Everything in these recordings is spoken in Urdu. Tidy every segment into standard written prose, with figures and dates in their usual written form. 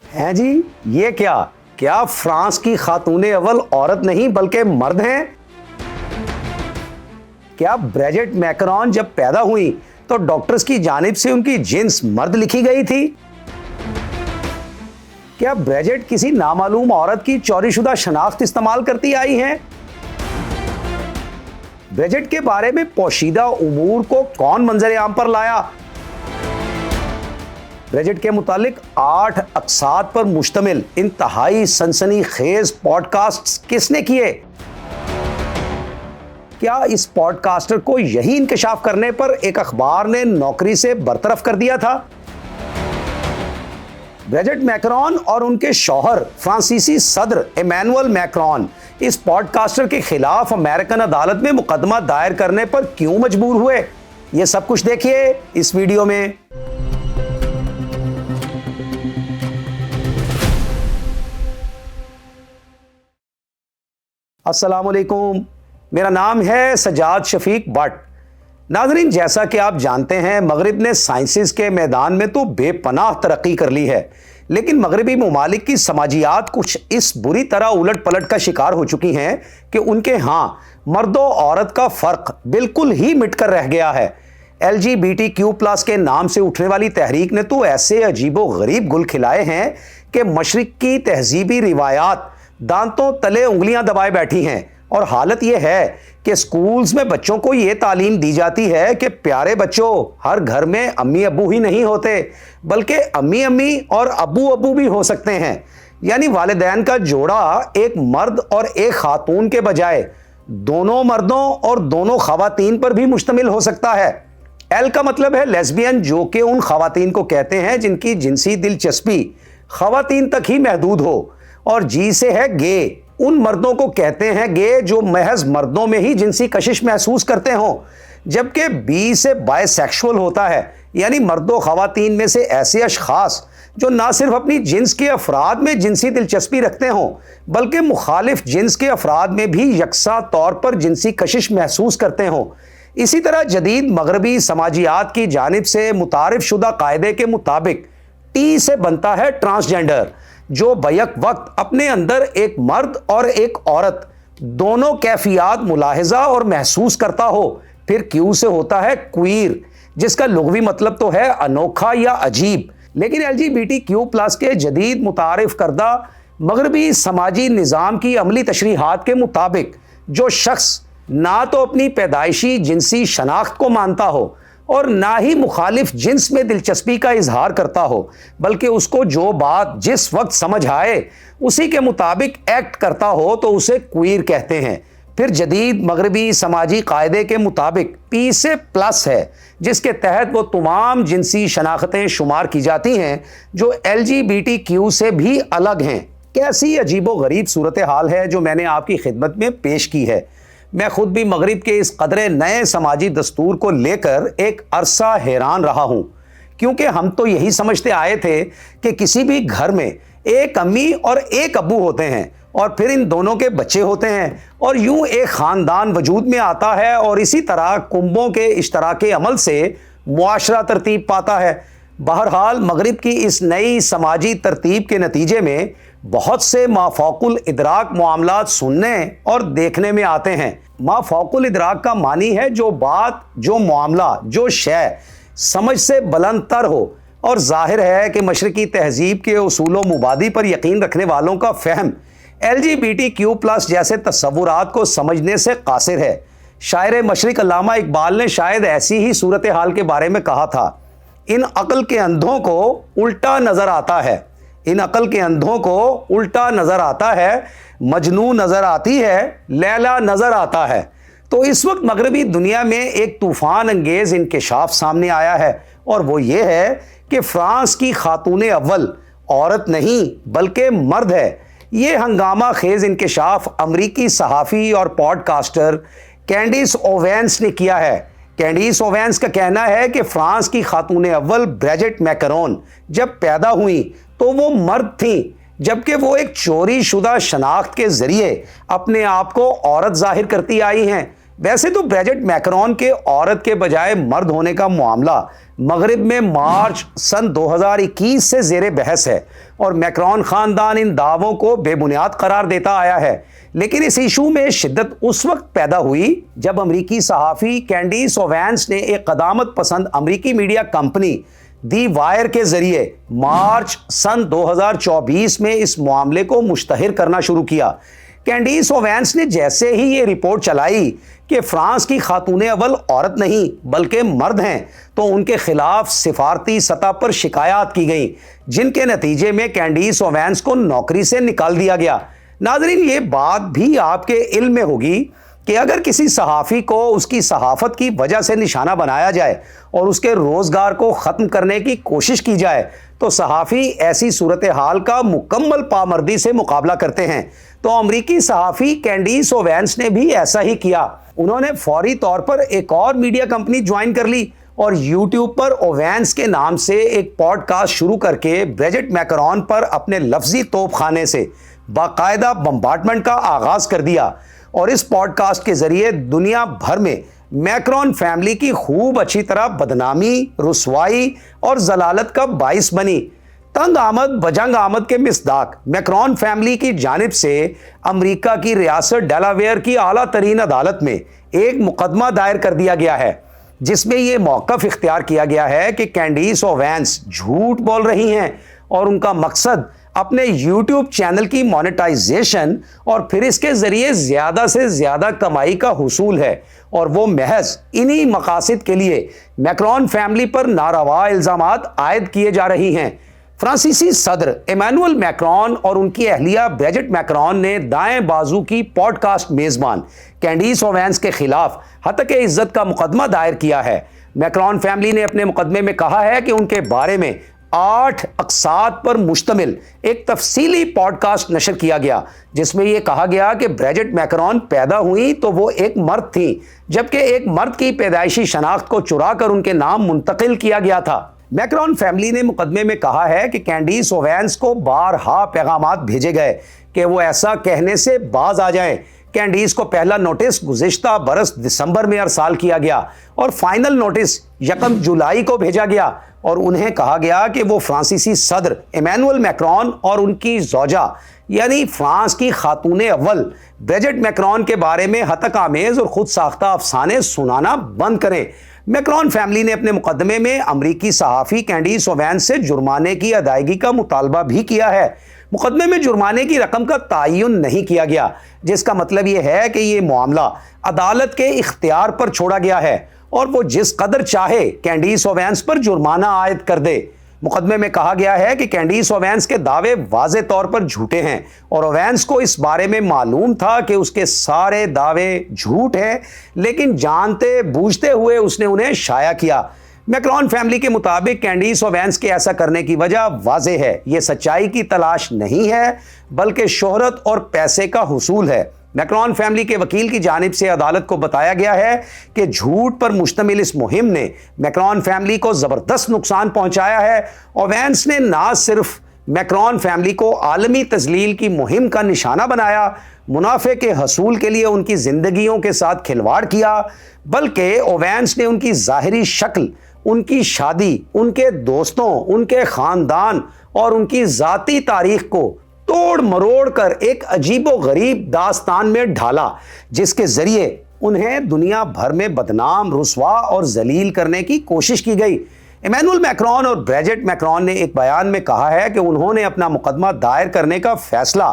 ہیں جی، یہ کیا فرانس کی خاتون اول عورت نہیں بلکہ مرد ہیں؟ کیا بریجٹ میکرون جب پیدا ہوئی تو ڈاکٹرز کی جانب سے ان کی جنس مرد لکھی گئی تھی؟ کیا بریجٹ کسی نامعلوم عورت کی چوری شدہ شناخت استعمال کرتی آئی ہیں؟ بریجٹ کے بارے میں پوشیدہ امور کو کون منظر عام پر لایا؟ بریجٹ کے متعلق 8 اقساط پر مشتمل انتہائی سنسنی خیز پوڈ کاسٹ کس نے کیے؟ کیا اس پوڈ کاسٹر کو یہی انکشاف کرنے پر ایک اخبار نے نوکری سے برطرف کر دیا تھا؟ بریجٹ میکرون اور ان کے شوہر فرانسیسی صدر ایمینوئل میکرون اس پوڈ کاسٹر کے خلاف امریکن عدالت میں مقدمہ دائر کرنے پر کیوں مجبور ہوئے؟ یہ سب کچھ دیکھیے اس ویڈیو میں۔ السلام علیکم، میرا نام ہے سجاد شفیق بٹ۔ ناظرین، جیسا کہ آپ جانتے ہیں مغرب نے سائنسز کے میدان میں تو بے پناہ ترقی کر لی ہے، لیکن مغربی ممالک کی سماجیات کچھ اس بری طرح الٹ پلٹ کا شکار ہو چکی ہیں کہ ان کے ہاں مرد و عورت کا فرق بالکل ہی مٹ کر رہ گیا ہے۔ LGBTQ+ کے نام سے اٹھنے والی تحریک نے تو ایسے عجیب و غریب گل کھلائے ہیں کہ مشرق کی تہذیبی روایات دانتوں تلے انگلیاں دبائے بیٹھی ہیں، اور حالت یہ ہے کہ سکولز میں بچوں کو یہ تعلیم دی جاتی ہے کہ پیارے بچوں، ہر گھر میں امی ابو ہی نہیں ہوتے بلکہ امی امی اور ابو ابو بھی ہو سکتے ہیں، یعنی والدین کا جوڑا ایک مرد اور ایک خاتون کے بجائے دونوں مردوں اور دونوں خواتین پر بھی مشتمل ہو سکتا ہے۔ ایل کا مطلب ہے لیسبین، جو کہ ان خواتین کو کہتے ہیں جن کی جنسی دلچسپی خواتین تک ہی محدود ہو، اور جی سے ہے گے، ان مردوں کو کہتے ہیں گے جو محض مردوں میں ہی جنسی کشش محسوس کرتے ہوں، جبکہ بی سے بائی سیکشول ہوتا ہے، یعنی مرد و خواتین میں سے ایسے اشخاص جو نہ صرف اپنی جنس کے افراد میں جنسی دلچسپی رکھتے ہوں بلکہ مخالف جنس کے افراد میں بھی یکساں طور پر جنسی کشش محسوس کرتے ہوں۔ اسی طرح جدید مغربی سماجیات کی جانب سے متعارف شدہ قاعدے کے مطابق ٹی سے بنتا ہے ٹرانسجینڈر، جو بیک وقت اپنے اندر ایک مرد اور ایک عورت دونوں کیفیات ملاحظہ اور محسوس کرتا ہو۔ پھر کیو سے ہوتا ہے کوئر، جس کا لغوی مطلب تو ہے انوکھا یا عجیب، لیکن LGBTQ+ کے جدید متعارف کردہ مغربی سماجی نظام کی عملی تشریحات کے مطابق جو شخص نہ تو اپنی پیدائشی جنسی شناخت کو مانتا ہو اور نہ ہی مخالف جنس میں دلچسپی کا اظہار کرتا ہو بلکہ اس کو جو بات جس وقت سمجھ آئے اسی کے مطابق ایکٹ کرتا ہو تو اسے کوئر کہتے ہیں۔ پھر جدید مغربی سماجی قاعدے کے مطابق پی سے پلس ہے، جس کے تحت وہ تمام جنسی شناختیں شمار کی جاتی ہیں جو LGBTQ سے بھی الگ ہیں۔ کیسی عجیب و غریب صورتحال ہے جو میں نے آپ کی خدمت میں پیش کی ہے۔ میں خود بھی مغرب کے اس قدرے نئے سماجی دستور کو لے کر ایک عرصہ حیران رہا ہوں، کیونکہ ہم تو یہی سمجھتے آئے تھے کہ کسی بھی گھر میں ایک امی اور ایک ابو ہوتے ہیں اور پھر ان دونوں کے بچے ہوتے ہیں اور یوں ایک خاندان وجود میں آتا ہے، اور اسی طرح کنبوں کے اشتراک عمل سے معاشرہ ترتیب پاتا ہے۔ بہرحال مغرب کی اس نئی سماجی ترتیب کے نتیجے میں بہت سے مافوق الادراک معاملات سننے اور دیکھنے میں آتے ہیں۔ مافوق الادراک کا معنی ہے جو بات، جو معاملہ، جو شے سمجھ سے بلند تر ہو، اور ظاہر ہے کہ مشرقی تہذیب کے اصول و مبادی پر یقین رکھنے والوں کا فہم LGBTQ+ جیسے تصورات کو سمجھنے سے قاصر ہے۔ شاعر مشرق علامہ اقبال نے شاید ایسی ہی صورتحال کے بارے میں کہا تھا: ان عقل کے اندھوں کو الٹا نظر آتا ہے، ان عقل کے اندھوں کو الٹا نظر آتا ہے، مجنوں نظر آتی ہے، لیلا نظر آتا ہے۔ تو اس وقت مغربی دنیا میں ایک طوفان انگیز انکشاف سامنے آیا ہے، اور وہ یہ ہے کہ فرانس کی خاتون اول عورت نہیں بلکہ مرد ہے۔ یہ ہنگامہ خیز انکشاف امریکی صحافی اور پوڈ کاسٹر کینڈیس اووینس نے کیا ہے۔ کینڈیس اووینس کا کہنا ہے کہ فرانس کی خاتون اول بریجٹ میکرون جب پیدا ہوئیں تو وہ مرد تھیں، جبکہ وہ ایک چوری شدہ شناخت کے ذریعے اپنے آپ کو عورت ظاہر کرتی آئی ہیں۔ ویسے تو بریجٹ میکرون کے عورت کے بجائے مرد ہونے کا معاملہ مغرب میں مارچ سن 2021 سے زیر بحث ہے اور میکرون خاندان ان دعووں کو بے بنیاد قرار دیتا آیا ہے، لیکن اس ایشو میں شدت اس وقت پیدا ہوئی جب امریکی صحافی کینڈیس اوینس نے ایک قدامت پسند امریکی میڈیا کمپنی دی وائر کے ذریعے مارچ سن 2024 میں اس معاملے کو مشتہر کرنا شروع کیا۔ کینڈیس اوینس نے جیسے ہی یہ رپورٹ چلائی کہ فرانس کی خاتون اول عورت نہیں بلکہ مرد ہیں، تو ان کے خلاف سفارتی سطح پر شکایات کی گئیں، جن کے نتیجے میں کینڈیس اوینس کو نوکری سے نکال دیا گیا۔ ناظرین، یہ بات بھی آپ کے علم میں ہوگی کہ اگر کسی صحافی کو اس کی صحافت کی وجہ سے نشانہ بنایا جائے اور اس کے روزگار کو ختم کرنے کی کوشش کی جائے تو صحافی ایسی صورتحال کا مکمل پامردی سے مقابلہ کرتے ہیں۔ تو امریکی صحافی کینڈیس اوینس نے بھی ایسا ہی کیا۔ انہوں نے فوری طور پر ایک اور میڈیا کمپنی جوائن کر لی اور یوٹیوب پر اوینس کے نام سے ایک پوڈ کاسٹ شروع کر کے بریجٹ میکرون پر اپنے لفظی توپ خانے سے باقاعدہ بمبارڈمنٹ کا آغاز کر دیا، اور اس پوڈ کاسٹ کے ذریعے دنیا بھر میں میکرون فیملی کی خوب اچھی طرح بدنامی، رسوائی اور ضلالت کا باعث بنی۔ تنگ آمد بجنگ آمد کے مصداق میکرون فیملی کی جانب سے امریکہ کی ریاست ڈیلاویئر کی اعلیٰ ترین عدالت میں ایک مقدمہ دائر کر دیا گیا ہے، جس میں یہ موقف اختیار کیا گیا ہے کہ کینڈیس اوینس جھوٹ بول رہی ہیں اور ان کا مقصد اپنے یوٹیوب چینل کی مونیٹائزیشن اور پھر اس کے ذریعے زیادہ سے زیادہ کمائی کا حصول ہے، اور وہ محض انہی مقاصد کے لیے میکرون فیملی پر ناروا الزامات عائد کیے جا رہی ہیں۔ فرانسیسی صدر ایمینوئل میکرون اور ان کی اہلیہ بریجٹ میکرون نے دائیں بازو کی پوڈ کاسٹ میزبان کینڈیس اوینس کے خلاف ہتک عزت کا مقدمہ دائر کیا ہے۔ میکرون فیملی نے اپنے مقدمے میں کہا ہے کہ ان کے بارے میں 8 اقساط پر مشتمل ایک تفصیلی پوڈ کاسٹ نشر کیا گیا، جس میں یہ کہا گیا کہ بریجٹ میکرون پیدا ہوئی تو وہ ایک مرد تھیں، جبکہ ایک مرد کی پیدائشی شناخت کو چرا کر ان کے نام منتقل کیا گیا تھا۔ میکرون فیملی نے مقدمے میں کہا ہے کہ کینڈیس اوینس کو بارہا پیغامات بھیجے گئے کہ وہ ایسا کہنے سے باز آ جائیں۔ کینڈیس کو پہلا نوٹس گزشتہ برس دسمبر میں ارسال کیا گیا اور فائنل نوٹس 1 جولائی کو بھیجا گیا، اور انہیں کہا گیا کہ وہ فرانسیسی صدر ایمینوئل میکرون اور ان کی زوجہ یعنی فرانس کی خاتون اول بریجٹ میکرون کے بارے میں ہتک آمیز اور خود ساختہ افسانے سنانا بند کریں۔ میکرون فیملی نے اپنے مقدمے میں امریکی صحافی کینڈیس اوینس سے جرمانے کی ادائیگی کا مطالبہ بھی کیا ہے۔ مقدمے میں جرمانے کی رقم کا تعین نہیں کیا گیا، جس کا مطلب یہ ہے کہ یہ معاملہ عدالت کے اختیار پر چھوڑا گیا ہے اور وہ جس قدر چاہے کینڈیس اوینس پر جرمانہ عائد کر دے۔ مقدمے میں کہا گیا ہے کہ کینڈیس اوینس کے دعوے واضح طور پر جھوٹے ہیں اور اوینس کو اس بارے میں معلوم تھا کہ اس کے سارے دعوے جھوٹ ہیں، لیکن جانتے بوجھتے ہوئے اس نے انہیں شائع کیا۔ میکرون فیملی کے مطابق کینڈیس اوینس کے ایسا کرنے کی وجہ واضح ہے، یہ سچائی کی تلاش نہیں ہے بلکہ شہرت اور پیسے کا حصول ہے۔ میکرون فیملی کے وکیل کی جانب سے عدالت کو بتایا گیا ہے کہ جھوٹ پر مشتمل اس مہم نے میکرون فیملی کو زبردست نقصان پہنچایا ہے۔ اوینس نے نہ صرف میکرون فیملی کو عالمی تذلیل کی مہم کا نشانہ بنایا، منافع کے حصول کے لیے ان کی زندگیوں کے ساتھ کھلواڑ کیا، بلکہ اوینس نے ان کی ظاہری شکل، ان کی شادی، ان کے دوستوں، ان کے خاندان اور ان کی ذاتی تاریخ کو توڑ مروڑ کر ایک عجیب و غریب داستان میں ڈھالا، جس کے ذریعے انہیں دنیا بھر میں بدنام، رسوا اور ذلیل کرنے کی کوشش کی گئی۔ ایمینوئل میکرون اور بریجٹ میکرون نے ایک بیان میں کہا ہے کہ انہوں نے اپنا مقدمہ دائر کرنے کا فیصلہ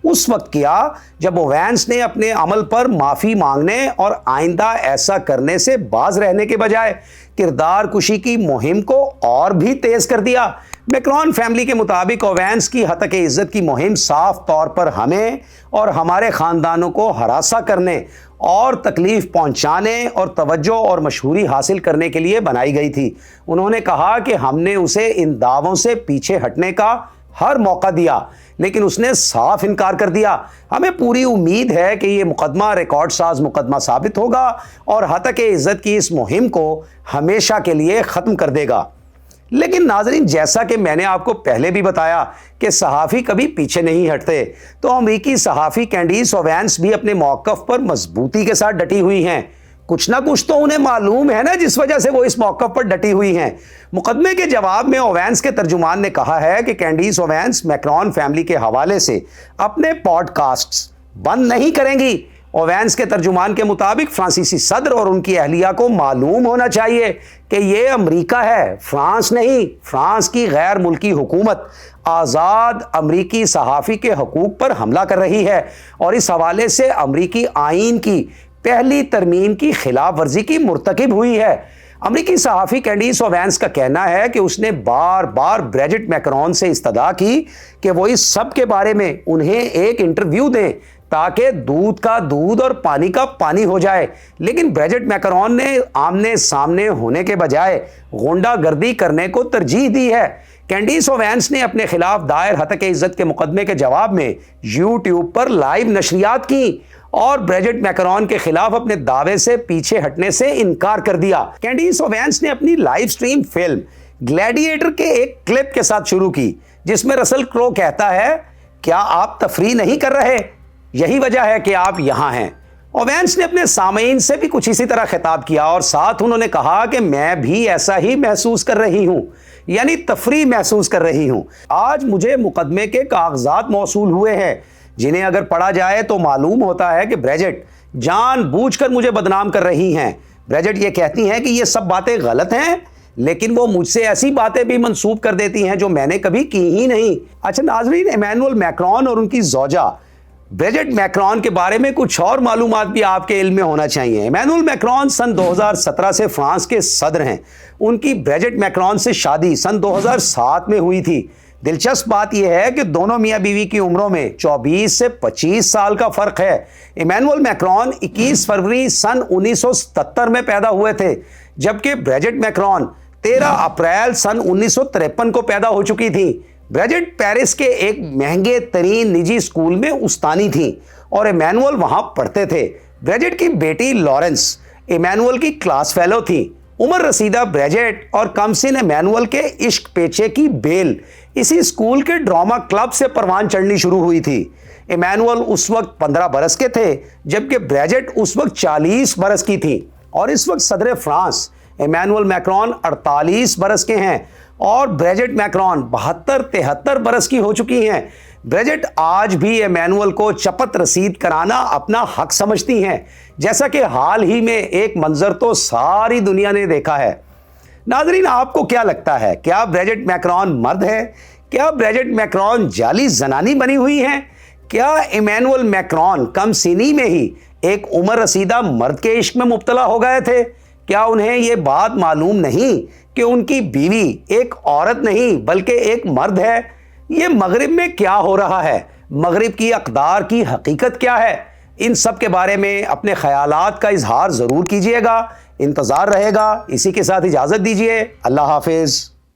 اس وقت کیا جب اوینس نے اپنے عمل پر معافی مانگنے اور آئندہ ایسا کرنے سے باز رہنے کے بجائے کردار کشی کی مہم کو اور بھی تیز کر دیا۔ میکرون فیملی کے مطابق اوینس کی ہتک عزت کی مہم صاف طور پر ہمیں اور ہمارے خاندانوں کو ہراساں کرنے اور تکلیف پہنچانے اور توجہ اور مشہوری حاصل کرنے کے لیے بنائی گئی تھی۔ انہوں نے کہا کہ ہم نے اسے ان دعووں سے پیچھے ہٹنے کا ہر موقع دیا، لیکن اس نے صاف انکار کر دیا۔ ہمیں پوری امید ہے کہ یہ مقدمہ ریکارڈ ساز مقدمہ ثابت ہوگا اور ہتک عزت کی اس مہم کو ہمیشہ کے لیے ختم کر دے گا۔ لیکن ناظرین، جیسا کہ میں نے آپ کو پہلے بھی بتایا کہ صحافی کبھی پیچھے نہیں ہٹتے، تو امریکی صحافی کینڈیس اوینس بھی اپنے موقف پر مضبوطی کے ساتھ ڈٹی ہوئی ہیں۔ کچھ نہ کچھ تو انہیں معلوم ہے نا، جس وجہ سے وہ اس موقف پر ڈٹی ہوئی ہیں۔ مقدمے کے جواب میں اوینس کے ترجمان نے کہا ہے کہ کینڈیس اوینس میکرون فیملی کے حوالے سے اپنے پوڈ کاسٹس بند نہیں کریں گی۔ اوینس کے ترجمان کے مطابق فرانسیسی صدر اور ان کی اہلیہ کو معلوم ہونا چاہیے کہ یہ امریکہ ہے، فرانس نہیں۔ فرانس کی غیر ملکی حکومت آزاد امریکی صحافی کے حقوق پر حملہ کر رہی ہے اور اس حوالے سے امریکی آئین کی پہلی ترمیم کی خلاف ورزی کی مرتکب ہوئی ہے۔ امریکی صحافی کینڈیس اوینس کا کہنا ہے کہ اس نے بار بار بریجٹ میکرون سے استدعا کی کہ وہ اس سب کے بارے میں انہیں ایک انٹرویو دیں تاکہ دودھ کا دودھ اور پانی کا پانی ہو جائے، لیکن بریجٹ میکرون نے آمنے سامنے ہونے کے بجائے غنڈہ گردی کرنے کو ترجیح دی ہے۔ کینڈیس اوینس نے اپنے خلاف دائر ہتک عزت کے مقدمے کے جواب میں یوٹیوب پر لائیو نشریات کی اور بریجٹ میکرون کے خلاف اپنے دعوے سے پیچھے ہٹنے سے انکار کر دیا۔ کینڈیس اوینس نے اپنی لائیو سٹریم فلم گلیڈیٹر کے ایک کلپ کے ساتھ شروع کی جس میں رسل کرو کہتا ہے، کیا آپ تفریح نہیں کر رہے؟ یہی وجہ ہے کہ آپ یہاں ہیں۔ اوینس نے اپنے سامعین سے بھی کچھ اسی طرح خطاب کیا اور ساتھ انہوں نے کہا کہ میں بھی ایسا ہی محسوس کر رہی ہوں، یعنی تفریح محسوس کر رہی ہوں۔ آج مجھے مقدمے کے کاغذات موصول ہوئے ہیں جنہیں اگر پڑھا جائے تو معلوم ہوتا ہے کہ بریجٹ جان بوجھ کر مجھے بدنام کر رہی ہیں۔ بریجٹ یہ کہتی ہیں کہ یہ سب باتیں غلط ہیں، لیکن وہ مجھ سے ایسی باتیں بھی منسوب کر دیتی ہیں جو میں نے کبھی کی ہی نہیں۔ اچھا ناظرین، ایمینول میکرون اور ان کی زوجہ بریجٹ میکرون کے بارے میں کچھ اور معلومات بھی آپ کے علم میں ہونا چاہیے۔ ایمینول میکرون سن 2017 سے فرانس کے صدر ہیں۔ ان کی بریجٹ میکرون سے شادی سن 2007 میں ہوئی تھی۔ دلچسپ بات یہ ہے کہ دونوں میاں بیوی کی عمروں میں 24 سے 25 سال کا فرق ہے۔ ایمینول میکرون 21 فروری سن 1977 میں پیدا ہوئے تھے، جبکہ بریجٹ میکرون 13 اپریل سن 1953 کو پیدا ہو چکی تھی۔ بریجٹ پیرس کے ایک مہنگے ترین نجی اسکول میں استانی تھیں اور ایمینول وہاں پڑھتے تھے۔ بریجٹ کی بیٹی لارنس ایمینول کی کلاس فیلو تھی۔ عمر رسیدہ بریجٹ اور کمسن ایمینول کے عشق پیچے کی بیل اسی اسکول کے ڈرامہ کلب سے پروان چڑھنی شروع ہوئی تھی۔ ایمینول اس وقت 15 برس کے تھے جبکہ بریجٹ اس وقت 40 برس کی تھی، اور اس وقت صدر فرانس ایمینول میکرون 48 برس کے ہیں اور بریجٹ میکرون 72-73 برس کی ہو چکی ہیں۔ بریجٹ آج بھی ایمینول کو چپت رسید کرانا اپنا حق سمجھتی ہیں، جیسا کہ حال ہی میں ایک منظر تو ساری دنیا نے دیکھا ہے۔ ناظرین، آپ کو کیا لگتا ہے؟ کیا بریجٹ میکرون مرد ہے؟ کیا بریجٹ میکرون جعلی زنانی بنی ہوئی ہیں؟ کیا ایمینول میکرون کم سنی میں ہی ایک عمر رسیدہ مرد کے عشق میں مبتلا ہو گئے تھے؟ کیا انہیں یہ بات معلوم نہیں کہ ان کی بیوی ایک عورت نہیں بلکہ ایک مرد ہے؟ یہ مغرب میں کیا ہو رہا ہے؟ مغرب کی اقدار کی حقیقت کیا ہے؟ ان سب کے بارے میں اپنے خیالات کا اظہار ضرور کیجیے گا۔ انتظار رہے گا۔ اسی کے ساتھ اجازت دیجیے۔ اللہ حافظ۔